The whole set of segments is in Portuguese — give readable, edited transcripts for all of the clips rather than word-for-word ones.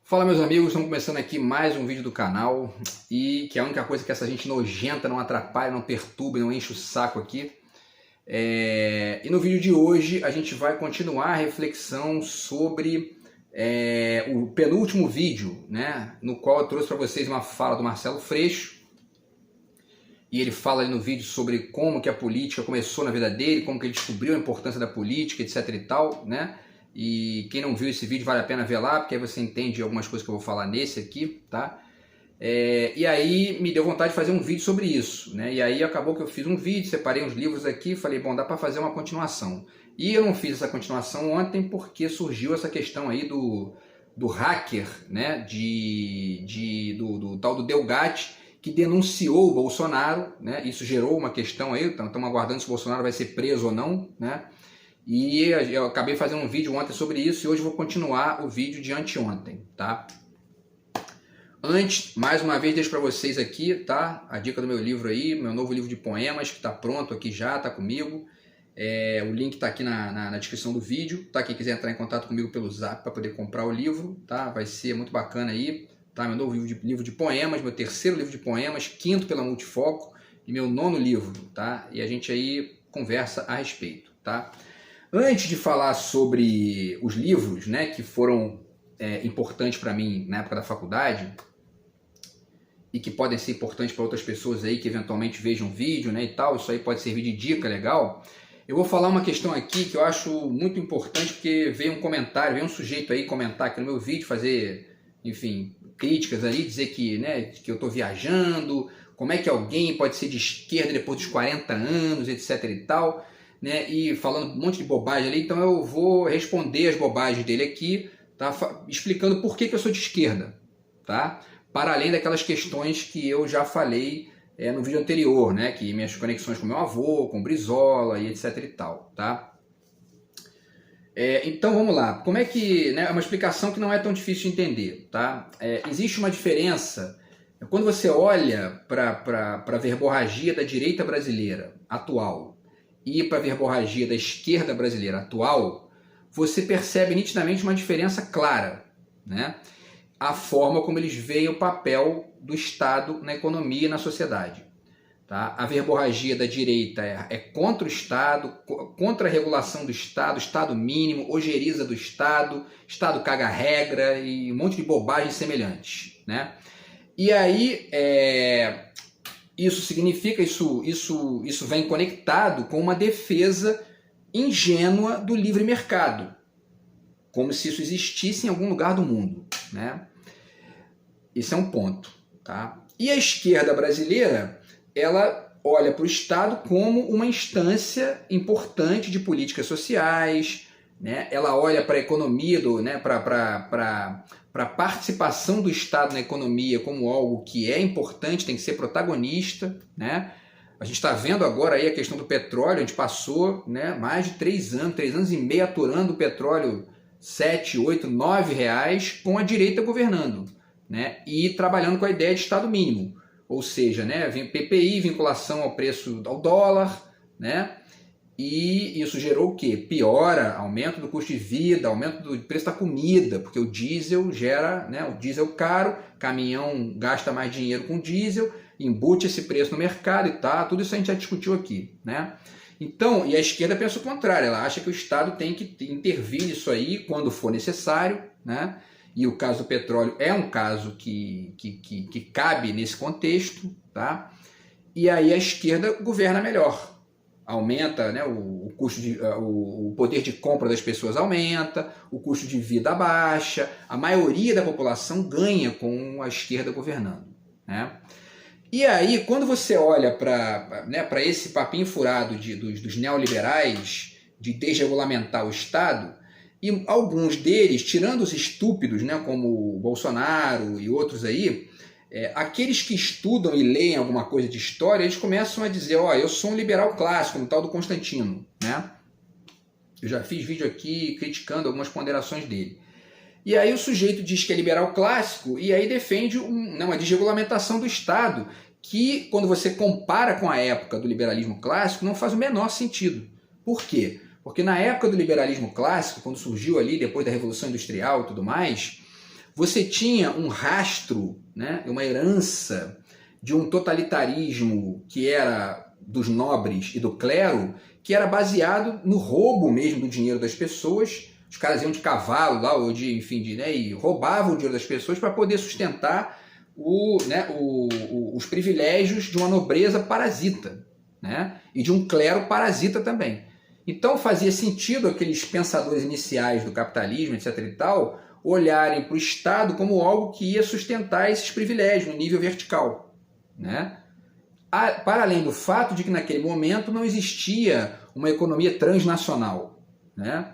Fala, meus amigos, estamos começando aqui mais um vídeo do canal e que é a única coisa que essa gente nojenta não atrapalha, não perturba, não enche o saco aqui. E no vídeo de hoje a gente vai continuar a reflexão sobre o penúltimo vídeo, né, no qual eu trouxe para vocês uma fala do Marcelo Freixo. E ele fala ali no vídeo sobre como que a política começou na vida dele, como que ele descobriu a importância da política, etc e tal, né? E quem não viu esse vídeo vale a pena ver lá, porque aí você entende algumas coisas que eu vou falar nesse aqui, tá? E aí me deu vontade de fazer um vídeo sobre isso, né? E aí acabou que eu fiz um vídeo, separei uns livros aqui, falei, bom, dá para fazer uma continuação. E eu não fiz essa continuação ontem porque surgiu essa questão aí do hacker, né? Do tal do Delgatti, que denunciou o Bolsonaro, né? Isso gerou uma questão aí, então estamos aguardando se o Bolsonaro vai ser preso ou não, né? E eu acabei fazendo um vídeo ontem sobre isso e hoje vou continuar o vídeo de anteontem, tá? Antes, mais uma vez, deixo para vocês aqui, tá? A dica do meu livro aí, meu novo livro de poemas, que está pronto aqui já, tá comigo. O link está aqui na descrição do vídeo, tá? Quem quiser entrar em contato comigo pelo Zap para poder comprar o livro, tá? Vai ser muito bacana aí, tá? Meu novo livro de poemas, meu terceiro livro de poemas, quinto pela Multifoco e meu nono livro, tá? E a gente aí conversa a respeito, tá? Antes de falar sobre os livros, né, que foram importantes para mim na época da faculdade e que podem ser importantes para outras pessoas aí que eventualmente vejam vídeo, né, e tal, isso aí pode servir de dica legal, eu vou falar uma questão aqui que eu acho muito importante porque veio um comentário, veio um sujeito aí comentar aqui no meu vídeo, fazer, enfim, críticas ali, dizer que, né, que eu estou viajando, como é que alguém pode ser de esquerda depois dos 40 anos, etc e tal, né, e falando um monte de bobagem ali, então eu vou responder as bobagens dele aqui, tá, explicando por que eu sou de esquerda, tá, para além daquelas questões que eu já falei no vídeo anterior, né, que minhas conexões com meu avô, com Brizola e etc e tal, tá. Então vamos lá, como é que, né, é uma explicação que não é tão difícil de entender, tá, existe uma diferença, quando você olha para a verborragia da direita brasileira atual, e para a verborragia da esquerda brasileira atual, você percebe nitidamente uma diferença clara, né? A forma como eles veem o papel do Estado na economia e na sociedade. Tá? A verborragia da direita é contra o Estado, contra a regulação do Estado, Estado mínimo, ojeriza do Estado, Estado caga regra e um monte de bobagens semelhantes, né? E aí, isso significa, isso vem conectado com uma defesa ingênua do livre mercado, como se isso existisse em algum lugar do mundo, né? Esse é um ponto, tá? E a esquerda brasileira, ela olha para o Estado como uma instância importante de políticas sociais, né? Ela olha para a economia, né? para a participação do Estado na economia como algo que é importante, tem que ser protagonista, né? A gente está vendo agora aí a questão do petróleo, a gente passou, né, mais de 3 anos e meio aturando o petróleo 7, 8, 9 reais com a direita governando, né? E trabalhando com a ideia de Estado mínimo, ou seja, né, PPI, vinculação ao preço ao dólar, né? E isso gerou o quê? Piora, aumento do custo de vida, aumento do preço da comida, porque o diesel gera, né, o diesel caro, caminhão gasta mais dinheiro com diesel, embute esse preço no mercado e tá, tudo isso a gente já discutiu aqui, né? Então, e a esquerda pensa o contrário, ela acha que o Estado tem que intervir nisso aí quando for necessário, né? E o caso do petróleo é um caso que cabe nesse contexto, tá? E aí a esquerda governa melhor. Aumenta, né, o custo o poder de compra das pessoas aumenta, o custo de vida baixa, a maioria da população ganha com a esquerda governando, né? E aí, quando você olha para esse papinho furado dos neoliberais de desregulamentar o Estado, e alguns deles, tirando os estúpidos, né, como o Bolsonaro e outros aí, aqueles que estudam e leem alguma coisa de história, eles começam a dizer, ó, eu sou um liberal clássico, como tal do Constantino, né? Eu já fiz vídeo aqui criticando algumas ponderações dele. E aí o sujeito diz que é liberal clássico e aí defende uma desregulamentação do Estado, que quando você compara com a época do liberalismo clássico, não faz o menor sentido. Por quê? Porque na época do liberalismo clássico, quando surgiu ali depois da Revolução Industrial e tudo mais, você tinha um rastro, né, uma herança de um totalitarismo que era dos nobres e do clero, que era baseado no roubo mesmo do dinheiro das pessoas. Os caras iam de cavalo lá, ou de, enfim, e roubavam o dinheiro das pessoas para poder sustentar os privilégios de uma nobreza parasita, né? E de um clero parasita também. Então fazia sentido aqueles pensadores iniciais do capitalismo, etc. e tal, olharem para o Estado como algo que ia sustentar esses privilégios no nível vertical, né? Para além do fato de que naquele momento não existia uma economia transnacional, né?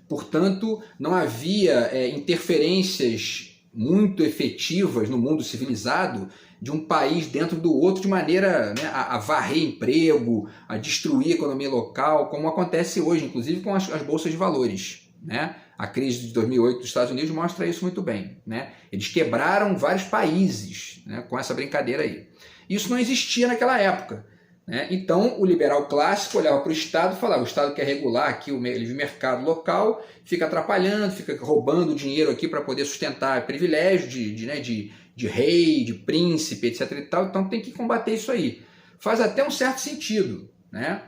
Portanto, não havia interferências muito efetivas no mundo civilizado de um país dentro do outro de maneira, né, a varrer emprego, a destruir a economia local, como acontece hoje, inclusive com as bolsas de valores, né? A crise de 2008 dos Estados Unidos mostra isso muito bem, né? Eles quebraram vários países, né, com essa brincadeira aí. Isso não existia naquela época, né? Então o liberal clássico olhava para o Estado e falava: o Estado quer regular aqui o mercado local, fica atrapalhando, fica roubando dinheiro aqui para poder sustentar privilégio de rei, de príncipe, etc. e tal, então tem que combater isso aí. Faz até um certo sentido, né?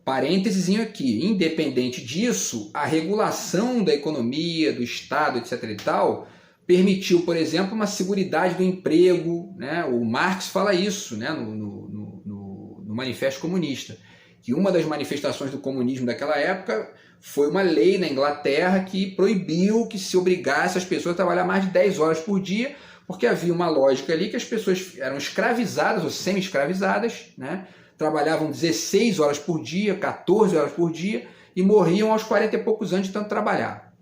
Parênteses aqui, independente disso, a regulação da economia, do Estado, etc. e tal, permitiu, por exemplo, uma seguridade do emprego, né? O Marx fala isso, né, no Manifesto Comunista, que uma das manifestações do comunismo daquela época foi uma lei na Inglaterra que proibiu que se obrigasse as pessoas a trabalhar mais de 10 horas por dia, porque havia uma lógica ali que as pessoas eram escravizadas ou semi-escravizadas, né? Trabalhavam 16 horas por dia, 14 horas por dia e morriam aos 40 e poucos anos de tanto trabalhar,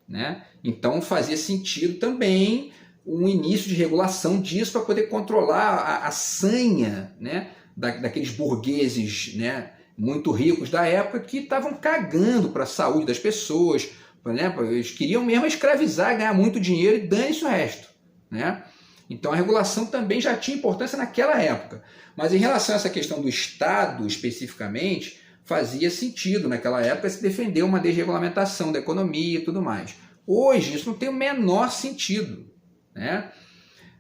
né? Então fazia sentido também um início de regulação disso para poder controlar a sanha, né, daqueles burgueses, né, muito ricos da época que estavam cagando para a saúde das pessoas, né? Eles queriam mesmo escravizar, ganhar muito dinheiro e dane-se o resto, né? Então a regulação também já tinha importância naquela época. Mas em relação a essa questão do Estado especificamente, fazia sentido naquela época se defender uma desregulamentação da economia e tudo mais. Hoje isso não tem o menor sentido, né?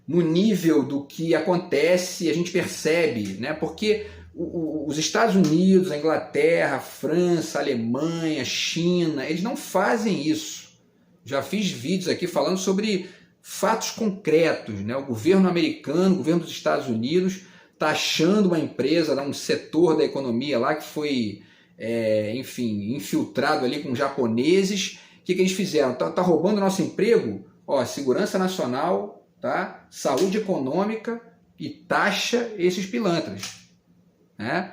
No nível do que acontece, a gente percebe, né? Porque os Estados Unidos, a Inglaterra, a França, a Alemanha, a China, eles não fazem isso. Já fiz vídeos aqui falando sobre fatos concretos, né? O governo americano, o governo dos Estados Unidos taxando uma empresa, um setor da economia lá que foi, enfim, infiltrado ali com japoneses. O que eles fizeram? Tá roubando nosso emprego? Ó, segurança nacional, tá? Saúde econômica e taxa esses pilantras, né?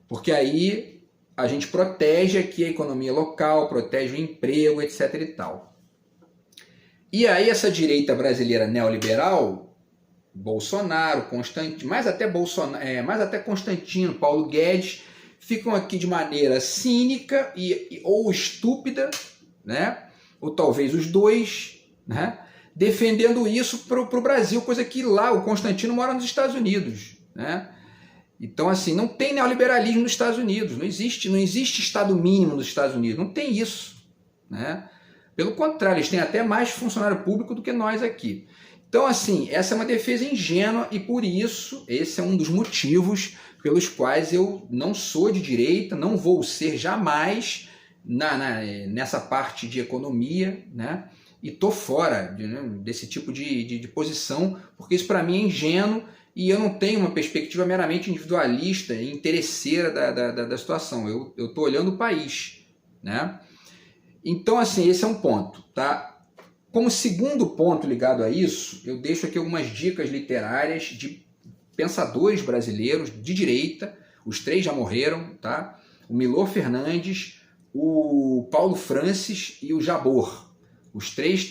Porque aí a gente protege aqui a economia local, protege o emprego, etc. e tal. E aí essa direita brasileira neoliberal, Bolsonaro, Constantino, mais até Constantino, Paulo Guedes, ficam aqui de maneira cínica ou estúpida, né? Ou talvez os dois, né? Defendendo isso para o Brasil, coisa que lá o Constantino mora nos Estados Unidos, né? Então, assim, não tem neoliberalismo nos Estados Unidos, não existe Estado mínimo nos Estados Unidos, não tem isso, né? Pelo contrário, eles têm até mais funcionário público do que nós aqui. Então, assim, essa é uma defesa ingênua e por isso, esse é um dos motivos pelos quais eu não sou de direita, não vou ser jamais nessa parte de economia, né? E tô fora desse tipo de posição, porque isso para mim é ingênuo e eu não tenho uma perspectiva meramente individualista e interesseira da situação. Eu tô olhando o país, né? Então, assim, esse é um ponto, tá? Como segundo ponto ligado a isso, eu deixo aqui algumas dicas literárias de pensadores brasileiros de direita. Os três já morreram, tá? O Milor Fernandes, o Paulo Francis e o Jabor. Os três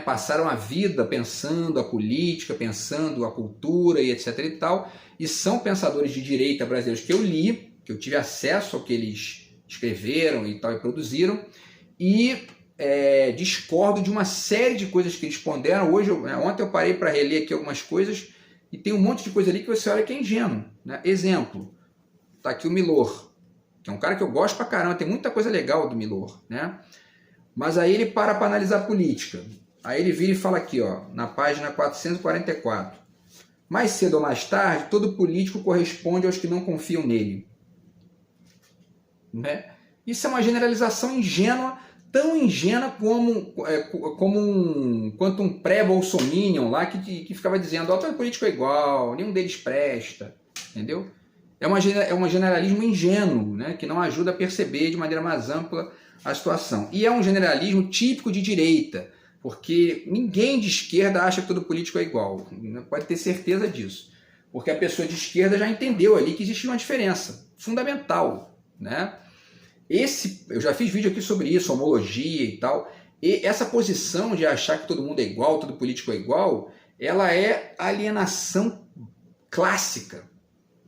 passaram a vida pensando a política, pensando a cultura e etc. e tal, e são pensadores de direita brasileiros que eu li, que eu tive acesso ao que eles escreveram e tal e produziram, e discordo de uma série de coisas que eles ponderam. Ontem eu parei para reler aqui algumas coisas e tem um monte de coisa ali que você olha que é ingênuo, né? Exemplo, tá aqui o Milor, que é um cara que eu gosto pra caramba, tem muita coisa legal do Milor, né? Mas aí ele para analisar a política. Aí ele vira e fala aqui, ó, na página 444. Mais cedo ou mais tarde, todo político corresponde aos que não confiam nele. Né? Isso é uma generalização ingênua, tão ingênua quanto um pré-bolsominion lá que ficava dizendo, ó, todo político é igual, nenhum deles presta, entendeu? É um generalismo ingênuo, né, que não ajuda a perceber de maneira mais ampla a situação. E é um generalismo típico de direita, porque ninguém de esquerda acha que todo político é igual, pode ter certeza disso, porque a pessoa de esquerda já entendeu ali que existe uma diferença fundamental, né? Eu já fiz vídeo aqui sobre isso, homologia e tal, e essa posição de achar que todo mundo é igual, todo político é igual, ela é alienação clássica,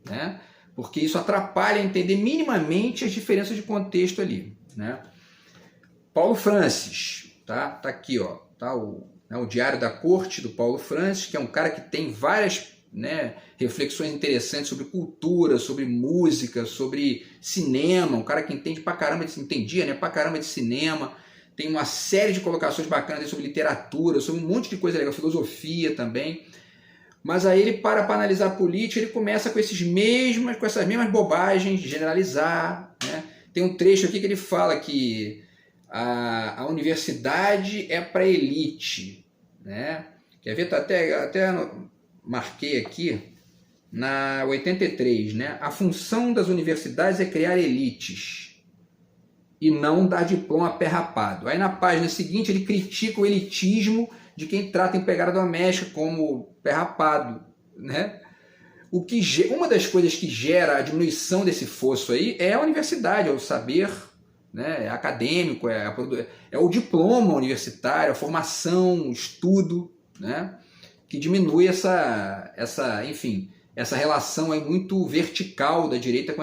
né? Porque isso atrapalha entender minimamente as diferenças de contexto ali, né? Paulo Francis, tá aqui, ó, tá o Diário da Corte do Paulo Francis, que é um cara que tem várias, né, reflexões interessantes sobre cultura, sobre música, sobre cinema, um cara que entende pra caramba, entendia, né, pra caramba de cinema, tem uma série de colocações bacanas sobre literatura, sobre um monte de coisa legal, filosofia também. Mas aí ele para analisar a política, ele começa com essas mesmas bobagens de generalizar, né? Tem um trecho aqui que ele fala que a universidade é para elite, né? Quer ver? Até marquei aqui na 83, né? A função das universidades é criar elites e não dar diploma a pé rapado. Aí na página seguinte ele critica o elitismo de quem trata empregada doméstica como pé rapado, né? Uma das coisas que gera a diminuição desse fosso aí é a universidade, é o saber, né, acadêmico, é o diploma universitário, a formação, o estudo, né, que diminui essa relação aí muito vertical da direita com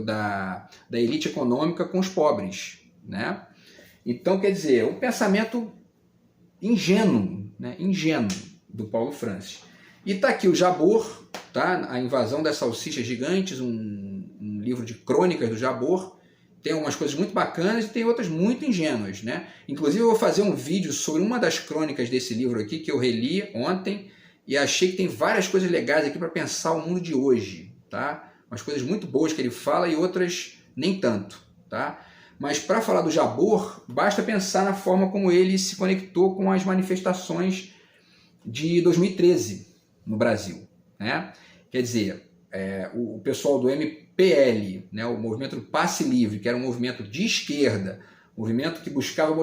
da elite econômica com os pobres, né? Então, quer dizer, um pensamento ingênuo, né, do Paulo Francis. E está aqui o Jabor, tá? A Invasão das Salsichas Gigantes, um livro de crônicas do Jabor. Tem algumas coisas muito bacanas e tem outras muito ingênuas, né? Inclusive eu vou fazer um vídeo sobre uma das crônicas desse livro aqui, que eu reli ontem, e achei que tem várias coisas legais aqui para pensar o mundo de hoje, tá? Umas coisas muito boas que ele fala e outras nem tanto, tá? Mas para falar do Jabor, basta pensar na forma como ele se conectou com as manifestações de 2013 no Brasil, né? Quer dizer, o pessoal do MPL, né, o movimento do Passe Livre, que era um movimento de esquerda, movimento que buscava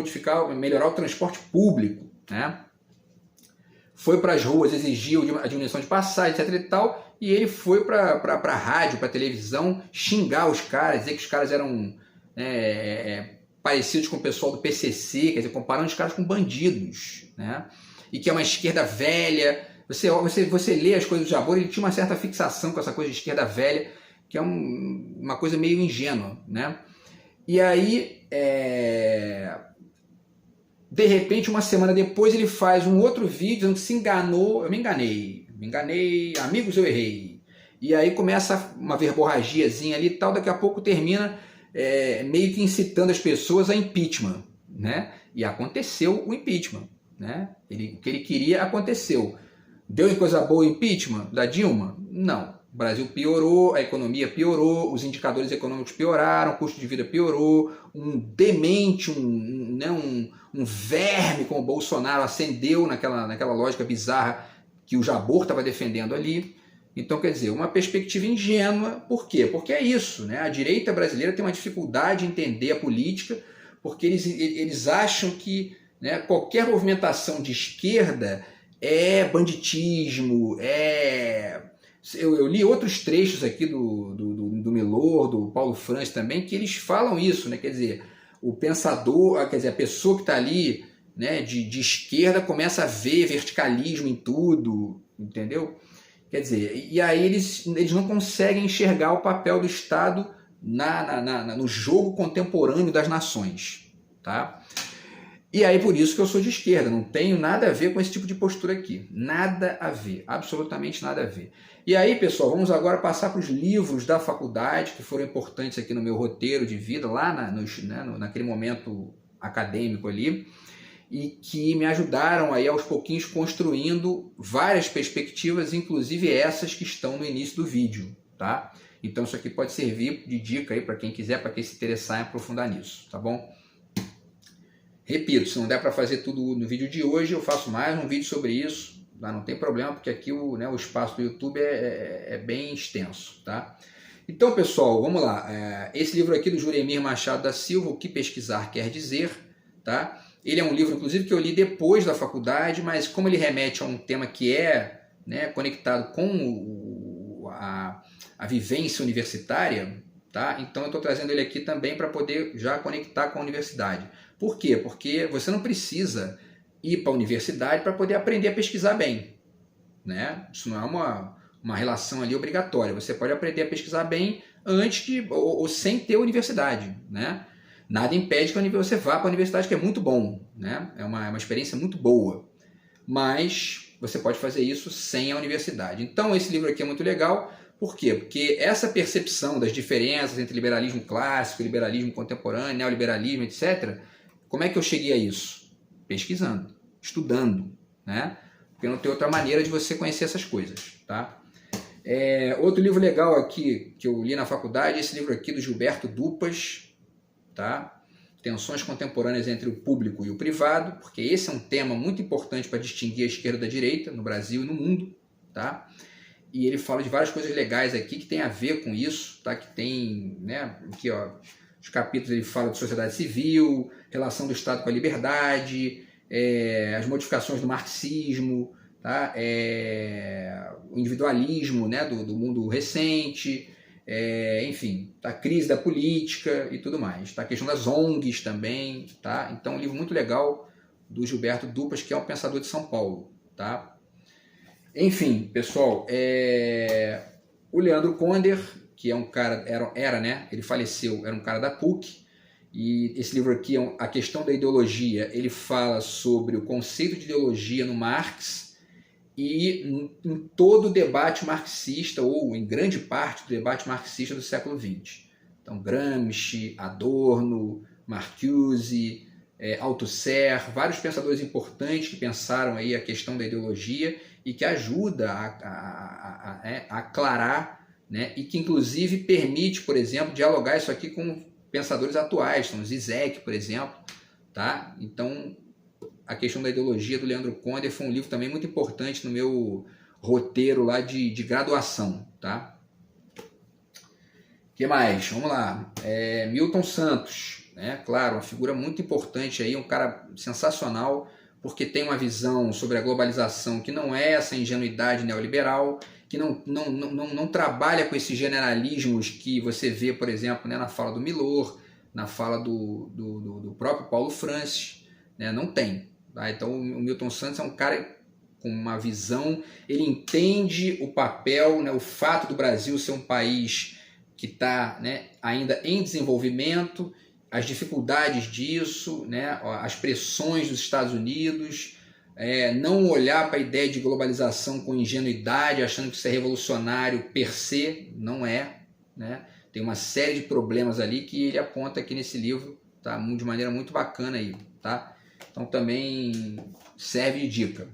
melhorar o transporte público, né? Foi para as ruas, exigiu a diminuição de passagem, etc. e tal, e ele foi para a rádio, para a televisão, xingar os caras, dizer que os caras eram parecidos com o pessoal do PCC, quer dizer, comparando os caras com bandidos, né? E que é uma esquerda velha. Você lê as coisas do Jabor, ele tinha uma certa fixação com essa coisa de esquerda velha, que é uma coisa meio ingênua, né? E aí, de repente, uma semana depois, ele faz um outro vídeo dizendo que se enganou. Eu me enganei, amigos, eu errei. E aí começa uma verborragiazinha ali e tal, daqui a pouco termina meio que incitando as pessoas a impeachment, né? E aconteceu o impeachment, né? O que ele queria aconteceu. Deu em coisa boa o impeachment da Dilma? Não. O Brasil piorou, a economia piorou, os indicadores econômicos pioraram, o custo de vida piorou, um demente, um verme como o Bolsonaro ascendeu naquela lógica bizarra que o Jabor estava defendendo ali. Então, quer dizer, uma perspectiva ingênua. Por quê? Porque é isso, né? A direita brasileira tem uma dificuldade em entender a política, porque eles acham que, né, qualquer movimentação de esquerda é banditismo, Eu li outros trechos aqui do Milor, do Paulo Francis também, que eles falam isso, né? Quer dizer, o pensador, quer dizer, a pessoa que está ali, né, de esquerda começa a ver verticalismo em tudo, entendeu? Quer dizer, e aí eles não conseguem enxergar o papel do Estado no jogo contemporâneo das nações, tá? E aí por isso que eu sou de esquerda, não tenho nada a ver com esse tipo de postura aqui. Nada a ver, absolutamente nada a ver. E aí, pessoal, vamos agora passar para os livros da faculdade, que foram importantes aqui no meu roteiro de vida, lá naquele momento acadêmico ali. e que me ajudaram aí aos pouquinhos construindo várias perspectivas, inclusive essas que estão no início do vídeo, tá? Então isso aqui pode servir de dica aí para quem quiser, para quem se interessar em aprofundar nisso, tá bom? Repito, se não der para fazer tudo no vídeo de hoje, eu faço mais um vídeo sobre isso, tá? Não tem problema, porque aqui o espaço do YouTube é bem extenso, tá? Então, pessoal, vamos lá. Esse livro aqui do Juremir Machado da Silva, O que Pesquisar Quer Dizer, tá? Ele é um livro, inclusive, que eu li depois da faculdade, mas como ele remete a um tema que é, né, conectado com a vivência universitária, tá? Então eu estou trazendo ele aqui também para poder já conectar com a universidade. Por quê? Porque você não precisa ir para a universidade para poder aprender a pesquisar bem, né? Isso não é uma relação ali obrigatória. Você pode aprender a pesquisar bem antes ou sem ter universidade, né? Nada impede que você vá para a universidade, que é muito bom, né? É uma experiência muito boa. Mas você pode fazer isso sem a universidade. Então esse livro aqui é muito legal. Por quê? Porque essa percepção das diferenças entre liberalismo clássico, liberalismo contemporâneo, neoliberalismo, etc., como é que eu cheguei a isso? Pesquisando, estudando, né? Porque não tem outra maneira de você conhecer essas coisas, tá? Outro livro legal aqui que eu li na faculdade é esse livro aqui do Gilberto Dupas, tá? Tensões contemporâneas entre o público e o privado, porque esse é um tema muito importante para distinguir a esquerda da direita no Brasil e no mundo, tá? E ele fala de várias coisas legais aqui que tem a ver com isso, tá? Que tem, né, aqui, ó, os capítulos ele fala de sociedade civil, relação do Estado com a liberdade, as modificações do marxismo, tá? O individualismo, né, do mundo recente, enfim, a crise da política e tudo mais, tá? A questão das ONGs também, tá? Então, um livro muito legal do Gilberto Dupas, que é um pensador de São Paulo, tá? Enfim, pessoal, o Leandro Conder, que é um cara, né? Ele faleceu, era um cara da PUC, e esse livro aqui, A Questão da Ideologia, ele fala sobre o conceito de ideologia no Marx e em todo o debate marxista, ou em grande parte do debate marxista do século XX. Então, Gramsci, Adorno, Marcuse, Althusser, vários pensadores importantes que pensaram aí a questão da ideologia e que ajuda a aclarar, né, e que inclusive permite, por exemplo, dialogar isso aqui com pensadores atuais, como Zizek, por exemplo, tá? Então, A Questão da Ideologia, do Leandro Conder, foi um livro também muito importante no meu roteiro lá de graduação, tá? O que mais? Vamos lá. Milton Santos, né? Claro, uma figura muito importante aí, um cara sensacional, porque tem uma visão sobre a globalização que não é essa ingenuidade neoliberal, que não trabalha com esses generalismos que você vê, por exemplo, né, na fala do Milor, na fala do próprio Paulo Francis, né, não tem. Tá? Então o Milton Santos é um cara com uma visão, ele entende o papel, né, o fato do Brasil ser um país que está, né, ainda em desenvolvimento, as dificuldades disso, né, as pressões dos Estados Unidos, não olhar para a ideia de globalização com ingenuidade, achando que isso é revolucionário per se, não é, né? Tem uma série de problemas ali que ele aponta aqui nesse livro, tá? De maneira muito bacana aí, tá? Então também serve de dica.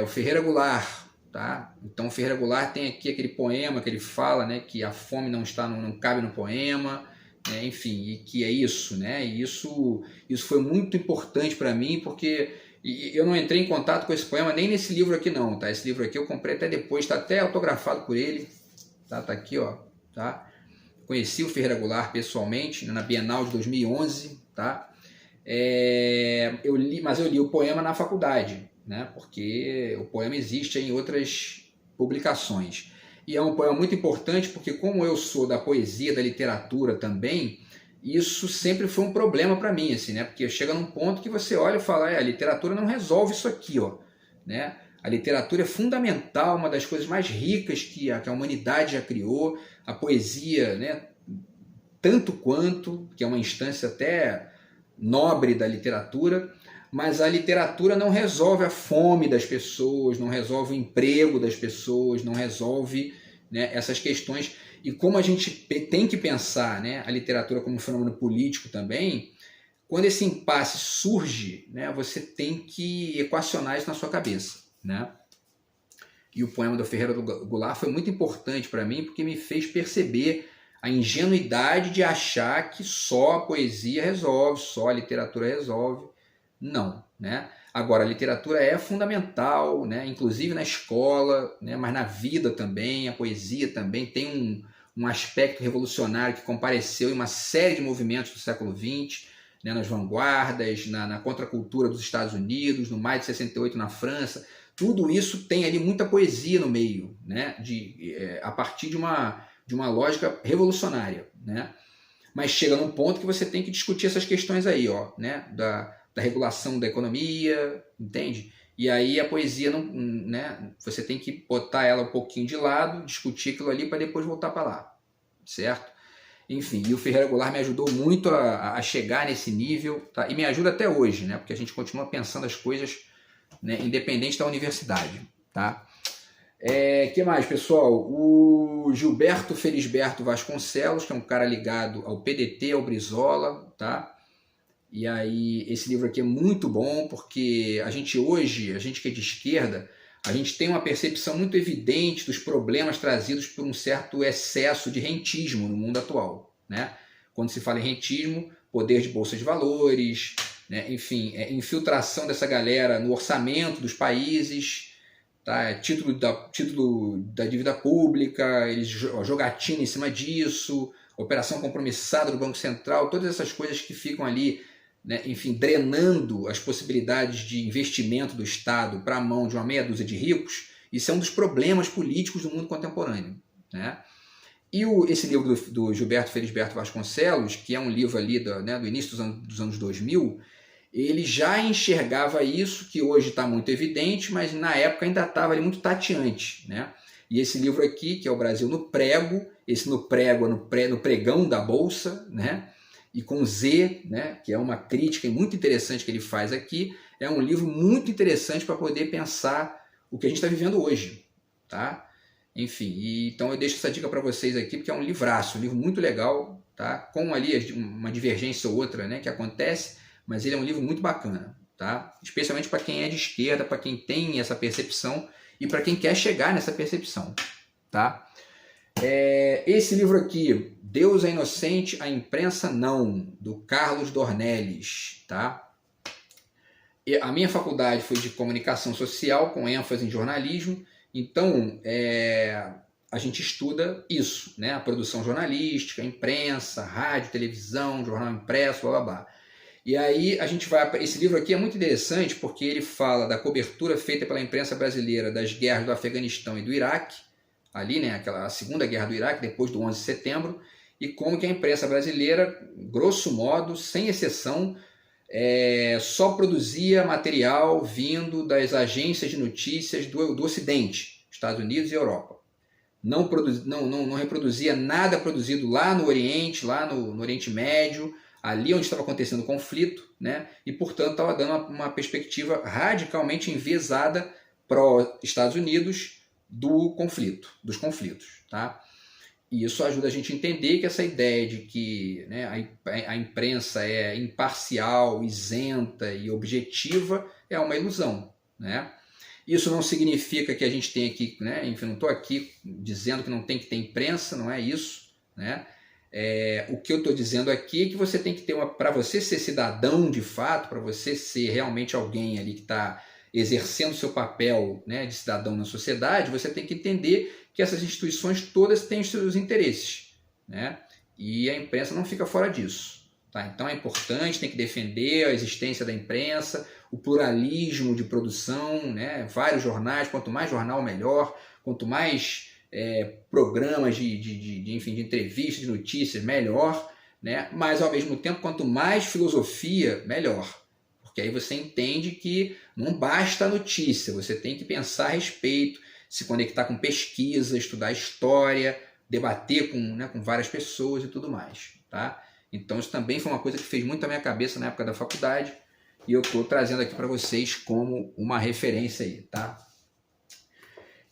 O Ferreira Goulart, tá? Então o Ferreira Goulart tem aqui aquele poema que ele fala, né, que a fome não cabe no poema, enfim, e que é isso, né? E isso foi muito importante para mim, porque eu não entrei em contato com esse poema nem nesse livro aqui não, tá? Esse livro aqui eu comprei até depois, está até autografado por ele, tá aqui, ó, tá? Conheci o Ferreira Goulart pessoalmente, né, na Bienal de 2011, tá? Mas eu li o poema na faculdade, né? Porque o poema existe em outras publicações. E é um poema muito importante porque, como eu sou da poesia, da literatura também, isso sempre foi um problema para mim, assim, né? Porque chega num ponto que você olha e fala, a literatura não resolve isso aqui, ó, né? A literatura é fundamental, uma das coisas mais ricas que a humanidade já criou, a poesia, né? Tanto quanto, que é uma instância até nobre da literatura, mas a literatura não resolve a fome das pessoas, não resolve o emprego das pessoas, não resolve, né, essas questões. E como a gente tem que pensar, né, a literatura como um fenômeno político também, quando esse impasse surge, né, você tem que equacionar isso na sua cabeça, né? E o poema do Ferreira Goulart foi muito importante para mim, porque me fez perceber a ingenuidade de achar que só a poesia resolve, só a literatura resolve. Não, né? Agora, a literatura é fundamental, né? Inclusive na escola, né? Mas na vida também, a poesia também tem um aspecto revolucionário que compareceu em uma série de movimentos do século XX, né? Nas vanguardas, na contracultura dos Estados Unidos, no Maio de 68 na França. Tudo isso tem ali muita poesia no meio, né? A partir de uma lógica revolucionária, né? Mas chega num ponto que você tem que discutir essas questões aí, ó, né? Da regulação da economia, entende? E aí a poesia, não, né? Você tem que botar ela um pouquinho de lado, discutir aquilo ali para depois voltar para lá, certo? Enfim, e o Ferreira Goulart me ajudou muito a chegar nesse nível, tá? E me ajuda até hoje, né? Porque a gente continua pensando as coisas, né, independente da universidade, tá? Que mais, pessoal? O Gilberto Felisberto Vasconcelos, que é um cara ligado ao PDT, ao Brizola, tá? E aí, esse livro aqui é muito bom, porque a gente que é de esquerda, a gente tem uma percepção muito evidente dos problemas trazidos por um certo excesso de rentismo no mundo atual, né? Quando se fala em rentismo, poder de bolsa de valores, né? Enfim, infiltração dessa galera no orçamento dos países, tá? Título da dívida pública, eles jogatina em cima disso, operação compromissada do Banco Central, todas essas coisas que ficam ali, né, enfim, drenando as possibilidades de investimento do Estado para a mão de uma meia dúzia de ricos. Isso é um dos problemas políticos do mundo contemporâneo, né? E esse livro do Gilberto Felisberto Vasconcelos, que é um livro ali do início dos anos 2000, ele já enxergava isso, que hoje está muito evidente, mas na época ainda estava ali muito tateante, né? E esse livro aqui, que é o Brasil no Prego, esse no prego é no pregão da Bolsa, né? E com Z, né? Que é uma crítica muito interessante que ele faz aqui, é um livro muito interessante para poder pensar o que a gente está vivendo hoje, tá? Enfim, então eu deixo essa dica para vocês aqui, porque é um livraço, um livro muito legal, tá? Com ali uma divergência ou outra, né, que acontece, mas ele é um livro muito bacana, tá? Especialmente para quem é de esquerda, para quem tem essa percepção e para quem quer chegar nessa percepção, tá? Esse livro aqui, Deus é Inocente, a Imprensa Não, do Carlos Dornelles, tá? A minha faculdade foi de comunicação social, com ênfase em jornalismo, então a gente estuda isso, né? A produção jornalística, a imprensa, rádio, televisão, jornal impresso, blá blá blá. E aí a gente vai... Esse livro aqui é muito interessante porque ele fala da cobertura feita pela imprensa brasileira das guerras do Afeganistão e do Iraque, ali, né, a segunda guerra do Iraque, depois do 11 de setembro, e como que a imprensa brasileira, grosso modo, sem exceção, só produzia material vindo das agências de notícias do Ocidente, Estados Unidos e Europa. Não reproduzia nada produzido lá no Oriente, lá no Oriente Médio, ali onde estava acontecendo o conflito, né? E, portanto, estava dando uma perspectiva radicalmente enviesada para os Estados Unidos dos conflitos, tá? E isso ajuda a gente a entender que essa ideia de que, né, a imprensa é imparcial, isenta e objetiva é uma ilusão, né? Isso não significa que a gente tem aqui, né? Enfim, não estou aqui dizendo que não tem que ter imprensa, não é isso, né? O que eu estou dizendo aqui é que você tem que ter para você ser cidadão de fato, para você ser realmente alguém ali que está exercendo seu papel, né, de cidadão na sociedade, você tem que entender que essas instituições todas têm os seus interesses, né? E a imprensa não fica fora disso, tá? Então é importante, tem que defender a existência da imprensa, o pluralismo de produção, né? Vários jornais, quanto mais jornal melhor, quanto mais programas enfim, de entrevistas, de notícias, melhor, né? Mas ao mesmo tempo, quanto mais filosofia, melhor. Porque aí você entende que não basta a notícia, você tem que pensar a respeito, se conectar com pesquisa, estudar história, debater com várias pessoas e tudo mais, tá? Então isso também foi uma coisa que fez muito a minha cabeça na época da faculdade e eu estou trazendo aqui para vocês como uma referência aí, tá?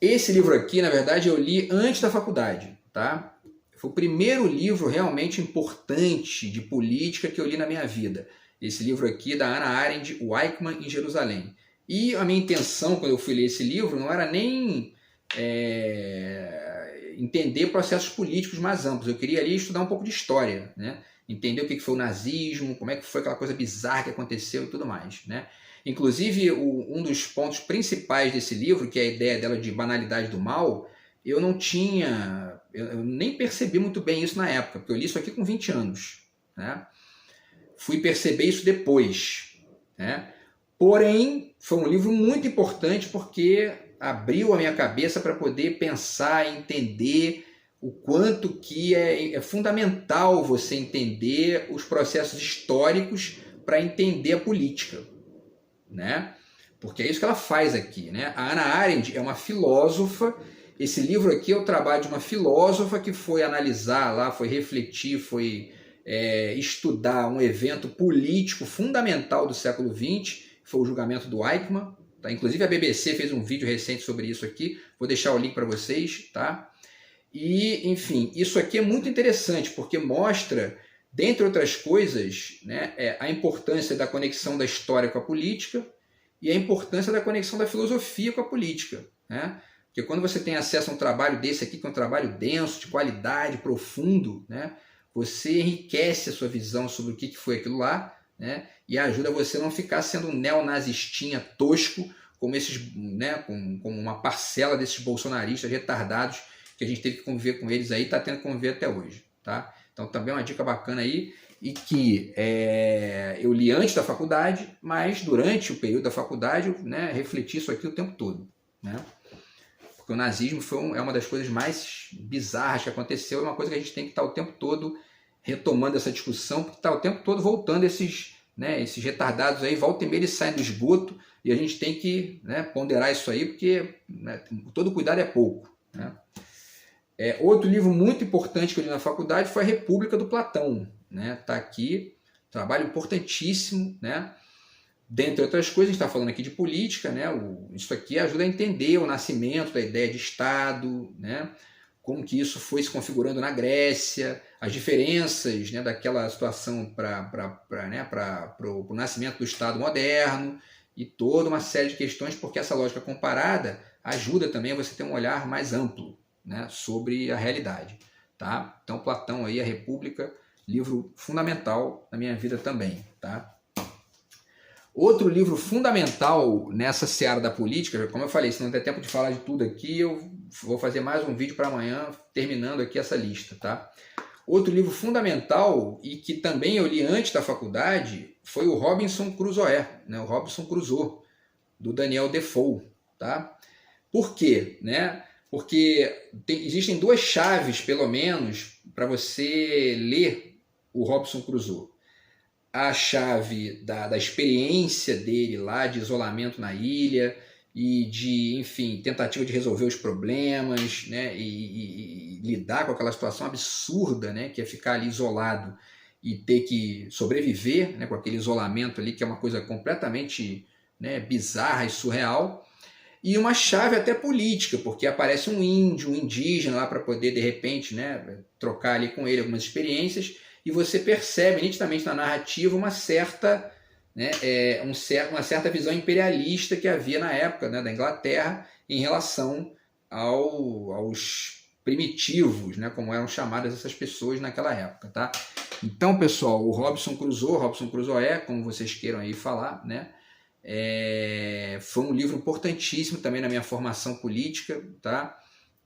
Esse livro aqui, na verdade, eu li antes da faculdade, tá? Foi o primeiro livro realmente importante de política que eu li na minha vida. Esse livro aqui da Hannah Arendt, O Eichmann em Jerusalém. E a minha intenção, quando eu fui ler esse livro, não era nem entender processos políticos mais amplos. Eu queria ali estudar um pouco de história, né? Entender o que foi o nazismo, como é que foi aquela coisa bizarra que aconteceu e tudo mais, né? Inclusive, um dos pontos principais desse livro, que é a ideia dela de banalidade do mal, eu nem percebi muito bem isso na época, porque eu li isso aqui com 20 anos, né? Fui perceber isso depois, né? Porém, foi um livro muito importante porque abriu a minha cabeça para poder pensar e entender o quanto que é fundamental você entender os processos históricos para entender a política, né? Porque é isso que ela faz aqui, né? A Hannah Arendt é uma filósofa. Esse livro aqui é o trabalho de uma filósofa que foi analisar lá, foi refletir, foi estudar um evento político fundamental do século XX, que foi o julgamento do Eichmann. Tá? Inclusive a BBC fez um vídeo recente sobre isso aqui, vou deixar o link para vocês, tá? E, enfim, isso aqui é muito interessante, porque mostra, dentre outras coisas, né, a importância da conexão da história com a política e a importância da conexão da filosofia com a política, né? Porque quando você tem acesso a um trabalho desse aqui, que é um trabalho denso, de qualidade, profundo, né, você enriquece a sua visão sobre o que foi aquilo lá, né, e ajuda você a não ficar sendo um neonazistinha tosco, como esses, né, como uma parcela desses bolsonaristas retardados que a gente teve que conviver com eles aí, está tendo que conviver até hoje, tá? Então também é uma dica bacana aí, e que eu li antes da faculdade, mas durante o período da faculdade eu, né, refleti isso aqui o tempo todo, né? Porque o nazismo é uma das coisas mais bizarras que aconteceu, é uma coisa que a gente tem que estar o tempo todo retomando essa discussão, porque está o tempo todo voltando esses retardados aí, volta e meia eles saem do esgoto, e a gente tem que, né, ponderar isso aí, porque, né, todo cuidado é pouco, né? Outro livro muito importante que eu li na faculdade foi A República do Platão, né? Tá aqui, trabalho importantíssimo, né? Dentre outras coisas, a gente está falando aqui de política, né? Isso aqui ajuda a entender o nascimento da ideia de Estado, né? Como que isso foi se configurando na Grécia, as diferenças, né, daquela situação para o nascimento do Estado moderno, e toda uma série de questões, porque essa lógica comparada ajuda também a você ter um olhar mais amplo, né, sobre a realidade. Tá? Então, Platão, aí, A República, livro fundamental na minha vida também. Tá? Outro livro fundamental nessa seara da política, como eu falei, se não der tempo de falar de tudo aqui, eu vou fazer mais um vídeo para amanhã, terminando aqui essa lista. Tá? Outro livro fundamental, e que também eu li antes da faculdade, foi o Robinson Crusoe, né? O Robinson Crusoe, do Daniel Defoe. Tá? Por quê? Né? Porque existem duas chaves, pelo menos, para você ler o Robinson Crusoe. A chave da experiência dele lá, de isolamento na ilha, e de, enfim, tentativa de resolver os problemas, né, e lidar com aquela situação absurda, né, que é ficar ali isolado e ter que sobreviver, né, com aquele isolamento ali, que é uma coisa completamente, né, bizarra e surreal. E uma chave até política, porque aparece um índio, um indígena lá para poder, de repente, né, trocar ali com ele algumas experiências, e você percebe nitidamente na narrativa uma certa, né, uma certa visão imperialista que havia na época, né, da Inglaterra em relação aos primitivos, né, como eram chamadas essas pessoas naquela época. Tá? Então, pessoal, o Robinson Crusoe, como vocês queiram aí falar, né, foi um livro importantíssimo também na minha formação política, tá?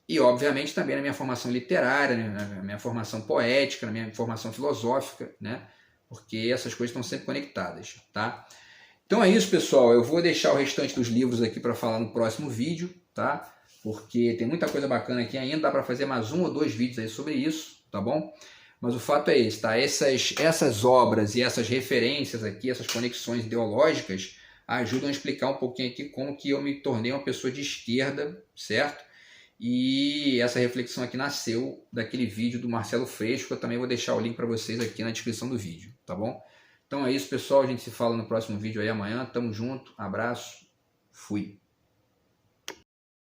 E obviamente também na minha formação literária, né? Na minha formação poética, na minha formação filosófica, né? Porque essas coisas estão sempre conectadas, tá? Então é isso, pessoal, eu vou deixar o restante dos livros aqui para falar no próximo vídeo, tá? Porque tem muita coisa bacana aqui ainda, dá para fazer mais 1 ou 2 vídeos aí sobre isso, tá bom? Mas o fato é esse, tá? Essas obras e essas referências aqui, essas conexões ideológicas, ajudam a explicar um pouquinho aqui como que eu me tornei uma pessoa de esquerda, certo? E essa reflexão aqui nasceu daquele vídeo do Marcelo Freixo, que eu também vou deixar o link para vocês aqui na descrição do vídeo, tá bom? Então é isso, pessoal, a gente se fala no próximo vídeo aí amanhã, tamo junto, abraço, fui!